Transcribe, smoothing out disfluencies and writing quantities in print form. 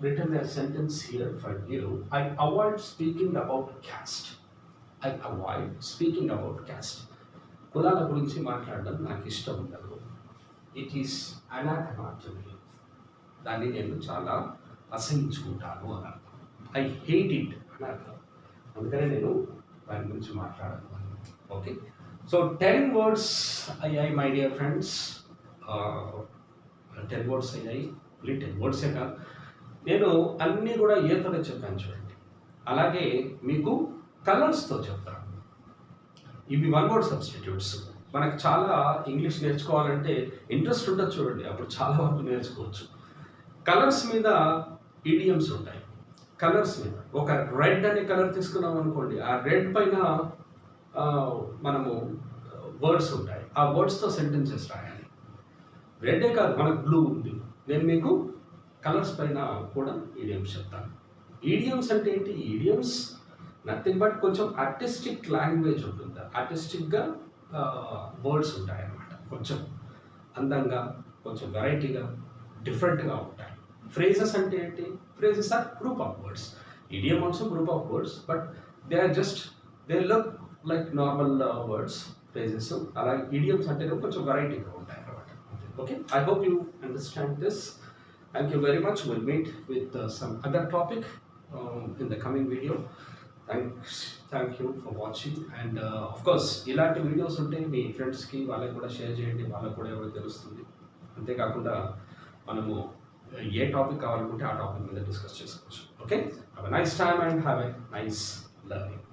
written a sentence here for you. I avoid speaking about caste. I avoid speaking about caste. కులాల గురించి మాట్లాడడం నాకు ఇష్టం ఉండదు. It is అనాథమా to me. దాన్ని నేను చాలా అసహించుకుంటాను అని అర్థం. ఐ హేట్ ఇట్ అని అర్థం. అందుకనే నేను దాని గురించి మాట్లాడను. ఓకే, సో 10 వర్డ్స్ అయ్యాయి మై డియర్ ఫ్రెండ్స్. 10 వర్డ్స్ అయ్యాయి. 10 వర్డ్సే కాదు, నేను అన్నీ కూడా ఏతోనే చెప్పాను చూడండి. అలాగే మీకు కలర్స్తో చెప్తాను. ఇవి 1 వర్డ్ సబ్స్టిట్యూట్స్. మనకు చాలా ఇంగ్లీష్ నేర్చుకోవాలంటే ఇంట్రెస్ట్ ఉంటుంది చూడండి, అప్పుడు చాలా వరకు నేర్చుకోవచ్చు. కలర్స్ మీద ఈడియమ్స్ ఉంటాయి. కలర్స్ మీద ఒక రెడ్ అనే కలర్ తీసుకున్నాం అనుకోండి, ఆ రెడ్ పైన మనము వర్డ్స్ ఉంటాయి. ఆ వర్డ్స్తో సెంటెన్సెస్ రాయాలి. రెడ్డే కాదు, మనకు బ్లూ ఉంది. నేను మీకు కలర్స్ పైన కూడా ఈడియమ్స్ చెప్తాను. ఈడియమ్స్ అంటే ఏంటి? ఈడియమ్స్ నథింగ్ బట్ కొంచెం ఆర్టిస్టిక్ లాంగ్వేజ్ ఉంటుంది. ఆర్టిస్టిక్గా వర్డ్స్ ఉంటాయి అన్నమాట. కొంచెం అందంగా, కొంచెం వెరైటీగా, డిఫరెంట్గా ఉంటాయి. ఫ్రేజెస్ అంటే ఏంటి? Phrases are group of words. Idiom also group of words, but they look like normal words, phrases. అలాగే ఈడియమ్స్ అంటే కొంచెం వెరైటీగా ఉంటాయి అన్నమాట. Okay, I hope you understand this. Thank you very much. We'll meet with some other topic in the coming video. Thank you for watching. And of course, ఇలాంటి videos ఉంటే మీ ఫ్రెండ్స్కి వాళ్ళకి కూడా షేర్ చేయండి. వాళ్ళకు కూడా ఎవరికి తెలుస్తుంది. అంతేకాకుండా మనము ఏ టాపిక్ కావాలనుకుంటే ఆ టాపిక్ మీద డిస్కస్ చేసుకోవచ్చు. Okay, have a nice time and have a nice learning.